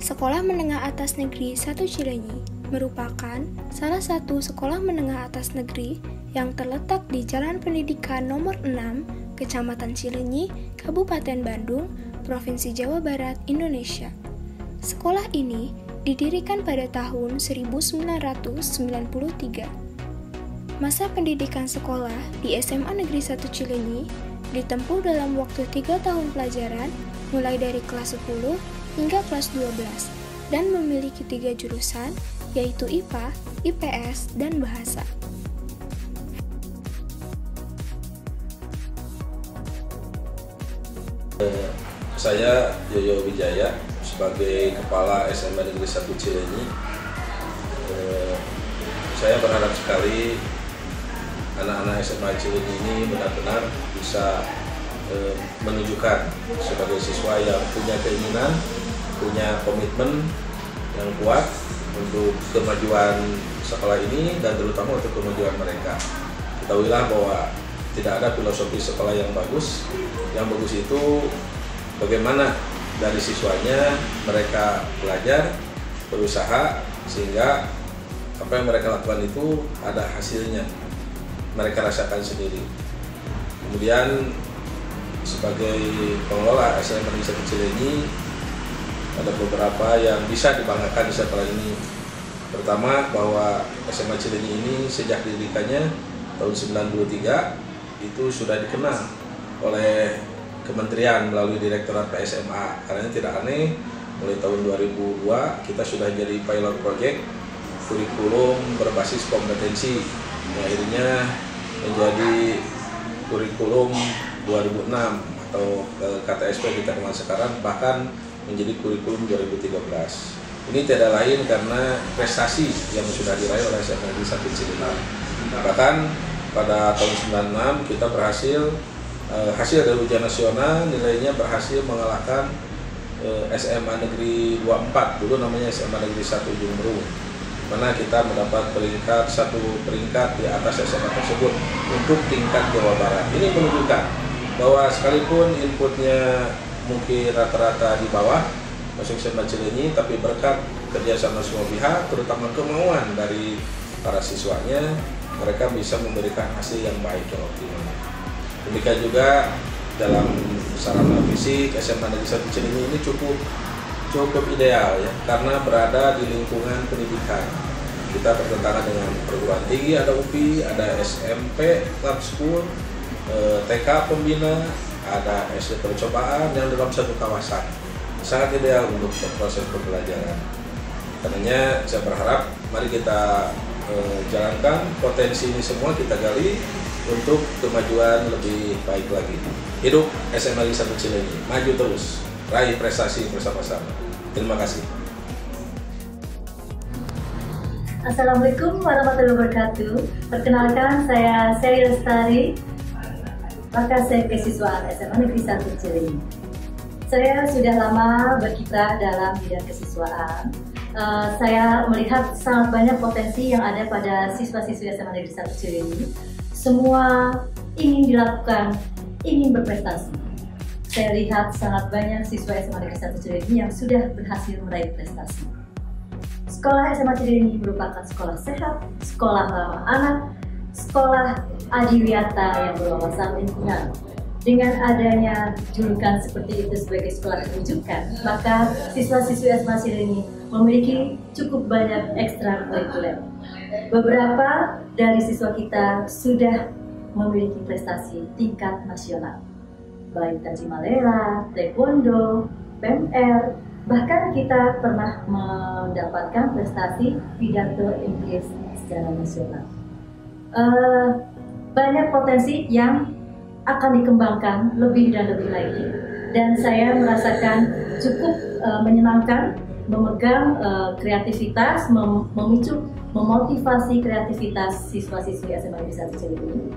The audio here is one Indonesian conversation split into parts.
Sekolah Menengah Atas Negeri 1 Cileunyi merupakan salah satu sekolah menengah atas negeri yang terletak di Jalan Pendidikan Nomor 6, Kecamatan Cileunyi, Kabupaten Bandung, Provinsi Jawa Barat, Indonesia. Sekolah ini didirikan pada tahun 1993. Masa pendidikan sekolah di SMA Negeri 1 Cileunyi ditempuh dalam waktu 3 tahun pelajaran, mulai dari kelas 10 hingga kelas 12, dan memiliki 3 jurusan, yaitu IPA, IPS, dan Bahasa. Saya Yoyo Wijaya sebagai Kepala SMA Negeri 1 Cileunyi. Saya berharap sekali anak-anak SMA Cileunyi ini benar-benar bisa menunjukkan sebagai siswa yang punya keinginan, punya komitmen yang kuat untuk kemajuan sekolah ini dan terutama untuk kemajuan mereka. Ketahuilah bahwa tidak ada filosofi sekolah yang bagus. Yang bagus itu bagaimana dari siswanya mereka belajar, berusaha, sehingga apa yang mereka lakukan itu ada hasilnya, mereka rasakan sendiri. Kemudian sebagai pengelola SMA Negeri 1 Cileunyi, ada beberapa yang bisa dibanggakan di sekolah ini. Pertama, bahwa SMA Cileunyi ini sejak didirikannya tahun 1993 itu sudah dikenal oleh Kementerian melalui Direktorat PSMA. Karena tidak aneh, mulai tahun 2002 kita sudah jadi pilot project kurikulum berbasis kompetensi, yang akhirnya menjadi kurikulum 2006 atau KTSP kita kenal sekarang, bahkan menjadi kurikulum 2013. Ini tidak lain karena prestasi yang sudah diraih oleh SMA Negeri 1 Cileunyi. Bahkan pada tahun 96 kita berhasil, hasil dari ujian nasional nilainya berhasil mengalahkan SMA Negeri 24, dulu namanya SMA Negeri 1 Jumru, mana kita mendapat satu peringkat di atas SMA tersebut untuk tingkat Jawa Barat. Ini menunjukkan bahwa sekalipun inputnya mungkin rata-rata di bawah masuk SMA Cileunyi, tapi berkat kerjasama semua pihak, terutama kemauan dari para siswanya, mereka bisa memberikan hasil yang baik, yang optimal. Demikian juga dalam sarana fisik, SMA Negeri 1 Cileunyi ini cukup ideal ya, karena berada di lingkungan pendidikan. Kita bertentangan dengan perguruan tinggi, ada UPI, ada SMP, Club School, TK Pembina, ada SD Percobaan yang dalam satu kawasan. Sangat ideal untuk proses pembelajaran. Karenanya saya berharap mari kita jalankan potensi ini semua, kita gali untuk kemajuan lebih baik lagi. Hidup SMA Negeri 1 Cileunyi, maju terus, raih prestasi bersama-sama. Terima kasih. Assalamualaikum warahmatullahi wabarakatuh. Perkenalkan, saya Seri Lestari, Wakasek Kesiswaan SMA Negeri 1 Cileunyi. Saya sudah lama berkiprah dalam bidang kesiswaan. Saya melihat sangat banyak potensi yang ada pada siswa-siswi SMA Negeri 1 Cileunyi. Semua ingin dilakukan, ingin berprestasi. Saya lihat sangat banyak siswa SMA Negeri 1 Cileunyi yang sudah berhasil meraih prestasi. Sekolah SMA Cileunyi merupakan sekolah sehat, sekolah ramah anak, sekolah adiwiyata yang berwawasan lingkungan. Dengan adanya julukan seperti itu sebagai sekolah rujukan, maka siswa-siswi SMA Cileunyi memiliki cukup banyak ekstrakurikuler. Beberapa dari siswa kita sudah memiliki prestasi tingkat nasional, baik Tajimalela, Taekwondo, PMR, bahkan kita pernah mendapatkan prestasi pidato Inggris secara nasional. Banyak potensi yang akan dikembangkan lebih dan lebih lagi, dan saya merasakan cukup menyenangkan memegang kreativitas, memicu, memotivasi kreativitas siswa-siswi SMA Negeri 1 Cileunyi.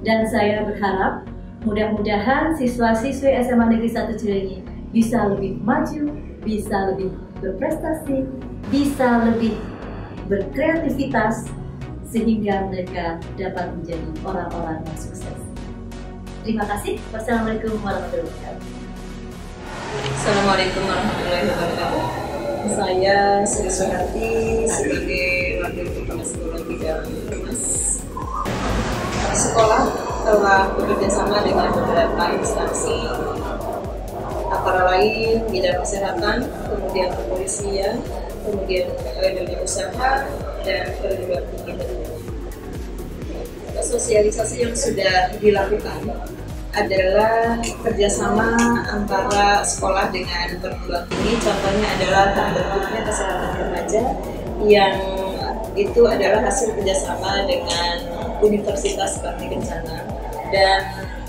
Dan saya berharap mudah-mudahan siswa-siswi SMA Negeri 1 Cileunyi bisa lebih maju, bisa lebih berprestasi, bisa lebih berkreativitas, sehingga mereka dapat menjadi orang-orang yang sukses. Terima kasih. Wassalamualaikum warahmatullahi wabarakatuh. Assalamualaikum warahmatullahi wabarakatuh. Saya Sri Suharti sebagai Wakil Kepala Sekolah Bidang Humas. Sekolah telah bekerjasama dengan beberapa instansi, antara lain bidang kesehatan, kemudian kepolisian, kemudian dunia usaha, dan perguruan tinggi tentunya. Sosialisasi yang sudah dilakukan adalah kerjasama antara sekolah dengan perguruan tinggi. Contohnya adalah terbentuknya kesehatan remaja yang itu adalah hasil kerjasama dengan universitas seperti Kencana, dan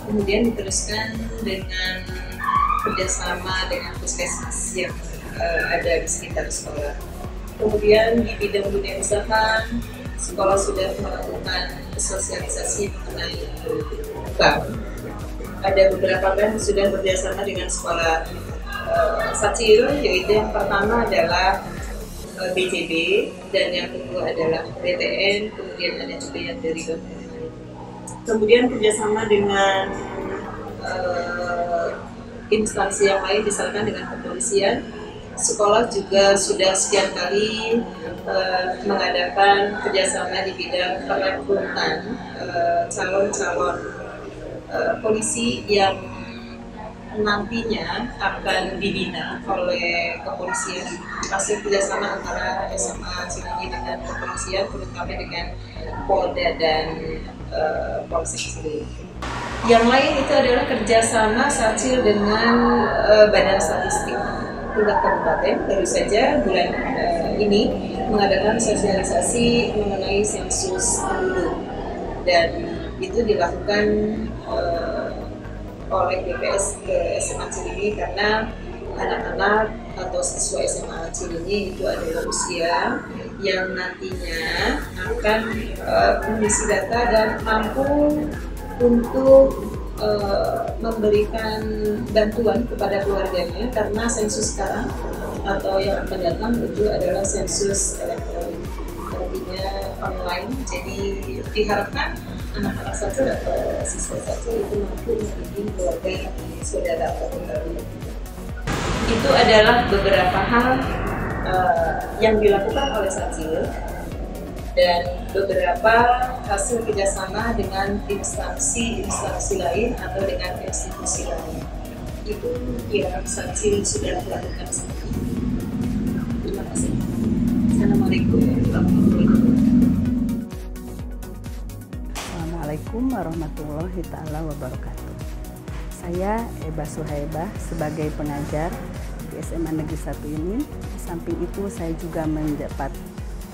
kemudian diteruskan dengan kerjasama dengan puskesmas yang ada di sekitar sekolah. Kemudian di bidang dunia usaha, sekolah sudah melakukan sosialisasi mengenai bank. Ada beberapa bank yang sudah bekerjasama dengan sekolah Sacil, yaitu yang pertama adalah BCB, dan yang kedua adalah BTN, kemudian ada juga yang dari bank. Kemudian kerjasama dengan instansi yang lain, misalkan dengan kepolisian. Sekolah juga sudah sekian kali mengadakan kerjasama di bidang perekrutan calon-calon polisi yang nantinya akan dibina oleh kepolisian. Hasil kerjasama antara SMA Cilenyi dengan kepolisian, terutama dengan Polda dan Polsek Cilenyi. Yang lain itu adalah kerjasama Sacil dengan Badan Statistik tingkat kabupaten. Baru saja bulan ini mengadakan sosialisasi mengenai sensus penduduk, dan itu dilakukan oleh BPS ke SMA Cilenyi karena anak-anak atau siswa SMA Cilenyi itu adalah usia yang nantinya akan mengisi data dan mampu untuk memberikan bantuan kepada keluarganya, karena sensus sekarang atau yang akan datang itu adalah sensus elektronik, artinya online. Jadi diharapkan anak-anak Sacil atau siswa Sacil itu mampu membimbing keluarga saudara atau keluarga. Itu adalah beberapa hal yang dilakukan oleh Sacil dan beberapa hasil kerjasama dengan instansi lain atau dengan institusi lain. Itu yang Sacil sudah lakukan sendiri. Terima kasih. Assalamualaikum warahmatullahi wabarakatuh. Assalamualaikum warahmatullahi wabarakatuh. Saya Eba Suhaibah sebagai pengajar di SMA Negeri 1 ini. Di samping itu saya juga mendapat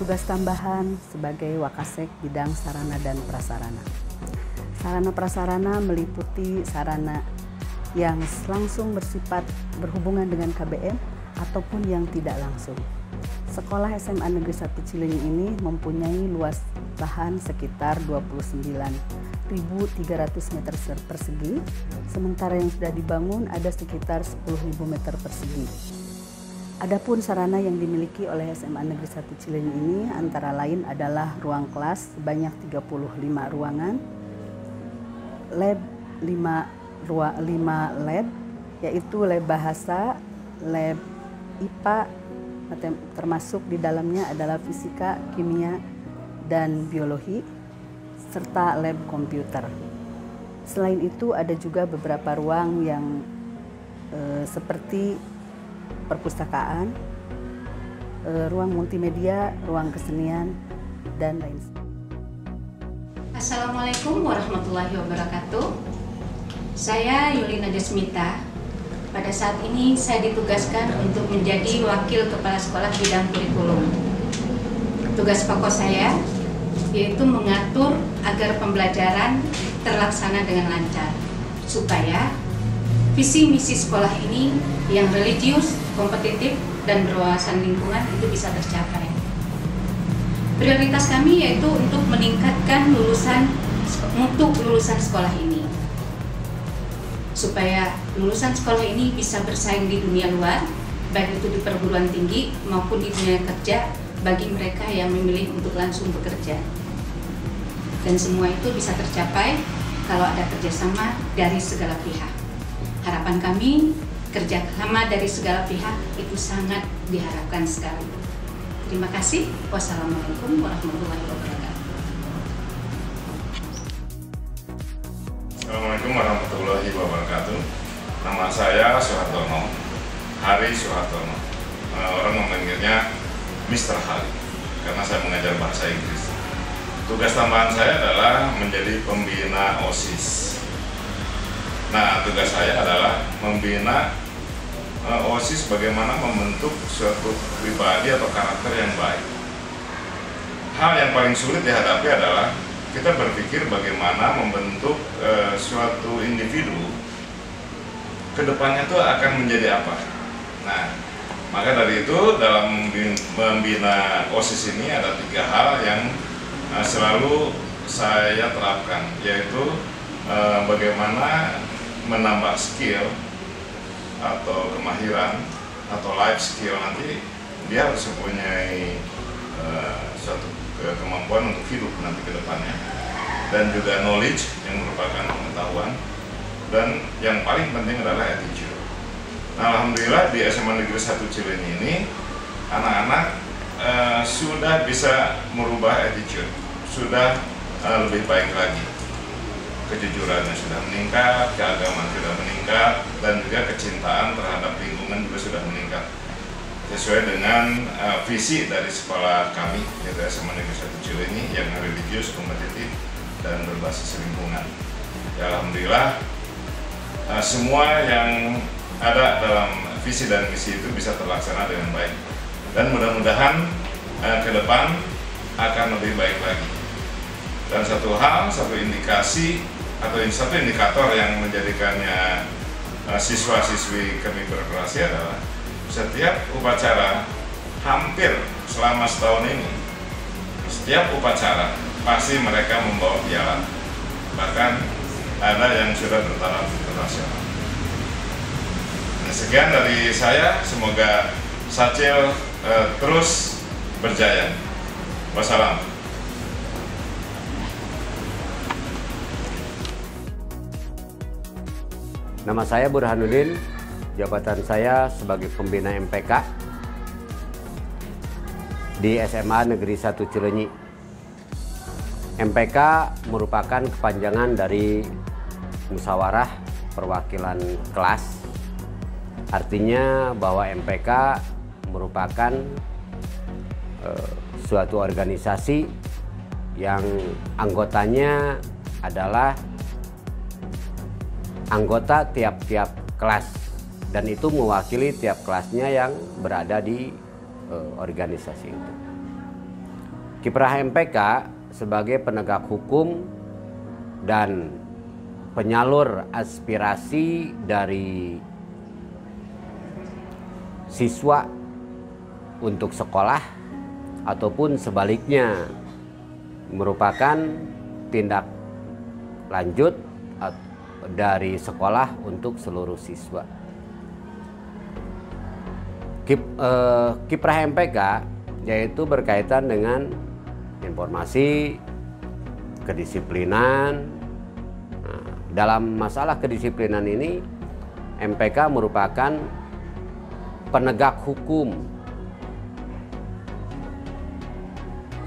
tugas tambahan sebagai Wakasek bidang sarana dan prasarana. Sarana prasarana meliputi sarana yang langsung bersifat berhubungan dengan KBM ataupun yang tidak langsung. Sekolah SMA Negeri 1 Cilenyi ini mempunyai luas lahan sekitar 29.300 meter persegi, sementara yang sudah dibangun ada sekitar 10.000 meter persegi. Adapun sarana yang dimiliki oleh SMA Negeri 1 Cilenyi ini antara lain adalah ruang kelas sebanyak 35 ruangan, lab 5 lab, yaitu lab bahasa, lab IPA, termasuk di dalamnya adalah fisika, kimia, dan biologi, serta lab komputer. Selain itu ada juga beberapa ruang yang seperti perpustakaan, ruang multimedia, ruang kesenian, dan lain sebagainya. Assalamualaikum warahmatullahi wabarakatuh. Saya Yulina Desmita. Pada saat ini saya ditugaskan untuk menjadi Wakil Kepala Sekolah Bidang Kurikulum. Tugas pokok saya yaitu mengatur agar pembelajaran terlaksana dengan lancar, supaya visi misi sekolah ini yang religius, kompetitif, dan berwawasan lingkungan itu bisa tercapai. Prioritas kami yaitu untuk meningkatkan mutu lulusan sekolah ini, supaya lulusan sekolah ini bisa bersaing di dunia luar, baik itu di perguruan tinggi maupun di dunia kerja bagi mereka yang memilih untuk langsung bekerja. Dan semua itu bisa tercapai kalau ada kerjasama dari segala pihak. Harapan kami kerjasama dari segala pihak itu sangat diharapkan sekali. Terima kasih. Wassalamualaikum warahmatullahi wabarakatuh. Assalamualaikum warahmatullahi wabarakatuh. Nama saya Soehartono, Hari Soehartono. Orang memanggilnya Mr. Hari karena saya mengajar bahasa Inggris. Tugas tambahan saya adalah menjadi pembina OSIS. Nah, tugas saya adalah membina OSIS bagaimana membentuk suatu pribadi atau karakter yang baik. Hal yang paling sulit dihadapi adalah kita berpikir bagaimana membentuk suatu individu kedepannya itu akan menjadi apa. Nah, maka dari itu dalam membina OSIS ini ada 3 hal yang selalu saya terapkan, yaitu bagaimana menambah skill atau kemahiran atau life skill. Nanti dia harus mempunyai suatu kemampuan untuk hidup nanti ke depannya, dan juga knowledge yang merupakan pengetahuan, dan yang paling penting adalah attitude. Nah, alhamdulillah di SMA Negeri 1 Cileunyi ini anak-anak sudah bisa merubah attitude, sudah lebih baik lagi. Kejujurannya sudah meningkat, keagamaan sudah meningkat, dan juga kecintaan terhadap lingkungan juga sudah meningkat. Sesuai dengan visi dari sekolah kami, yaitu SMA Negeri 1 Cileunyi yang religius, kompetitif, dan berbasis lingkungan. Ya, alhamdulillah semua yang ada dalam visi dan misi itu bisa terlaksana dengan baik, dan mudah-mudahan ke depan akan lebih baik lagi. Dan satu indikasi atau satu indikator yang menjadikannya siswa-siswi kami berprestasi adalah setiap upacara, hampir selama setahun ini, setiap upacara pasti mereka membawa piala, bahkan ada yang sudah bertaraf internasional. Nah, sekian dari saya, semoga Sacil terus berjaya. Wassalam. Nama saya Burhanuddin, jabatan saya sebagai pembina MPK di SMA Negeri 1 Cileunyi. MPK merupakan kepanjangan dari Musyawarah Perwakilan Kelas. Artinya bahwa MPK merupakan suatu organisasi yang anggotanya adalah anggota tiap-tiap kelas, dan itu mewakili tiap kelasnya yang berada di organisasi itu. Kiprah MPK sebagai penegak hukum dan penyalur aspirasi dari siswa untuk sekolah ataupun sebaliknya merupakan tindak lanjut dari sekolah untuk seluruh siswa. Kiprah MPK yaitu berkaitan dengan informasi, kedisiplinan. Nah, dalam masalah kedisiplinan ini, MPK merupakan penegak hukum,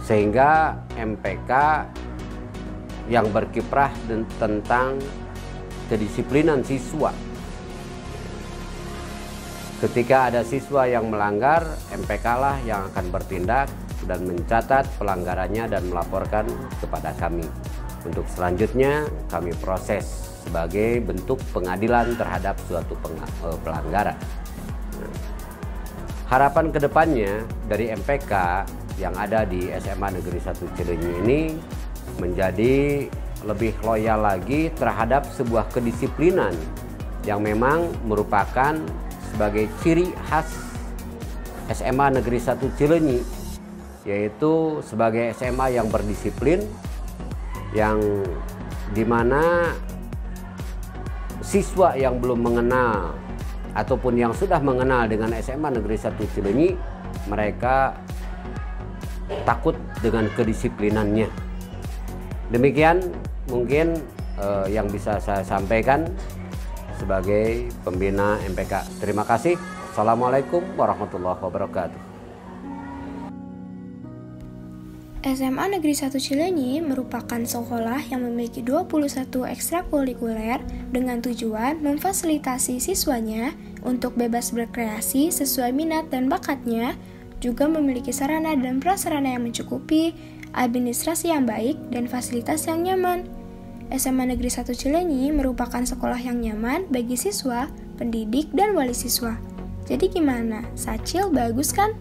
sehingga MPK yang berkiprah tentang kedisiplinan siswa. Ketika ada siswa yang melanggar, MPK lah yang akan bertindak dan mencatat pelanggarannya dan melaporkan kepada kami. Untuk selanjutnya kami proses sebagai bentuk pengadilan terhadap suatu pelanggaran. Harapan kedepannya dari MPK yang ada di SMA Negeri 1 Cileunyi ini menjadi lebih loyal lagi terhadap sebuah kedisiplinan yang memang merupakan sebagai ciri khas SMA Negeri 1 Cileunyi, yaitu sebagai SMA yang berdisiplin, yang dimana siswa yang belum mengenal ataupun yang sudah mengenal dengan SMA Negeri 1 Cileunyi, mereka takut dengan kedisiplinannya. Demikian mungkin yang bisa saya sampaikan. sebagai pembina MPK. Terima kasih. Assalamualaikum warahmatullahi wabarakatuh. SMA Negeri 1 Cileunyi merupakan sekolah yang memiliki 21 ekstrakurikuler dengan tujuan memfasilitasi siswanya untuk bebas berkreasi sesuai minat dan bakatnya, juga memiliki sarana dan prasarana yang mencukupi, administrasi yang baik, dan fasilitas yang nyaman. SMA Negeri 1 Cileunyi merupakan sekolah yang nyaman bagi siswa, pendidik, dan wali siswa. Jadi gimana? Sacil bagus kan?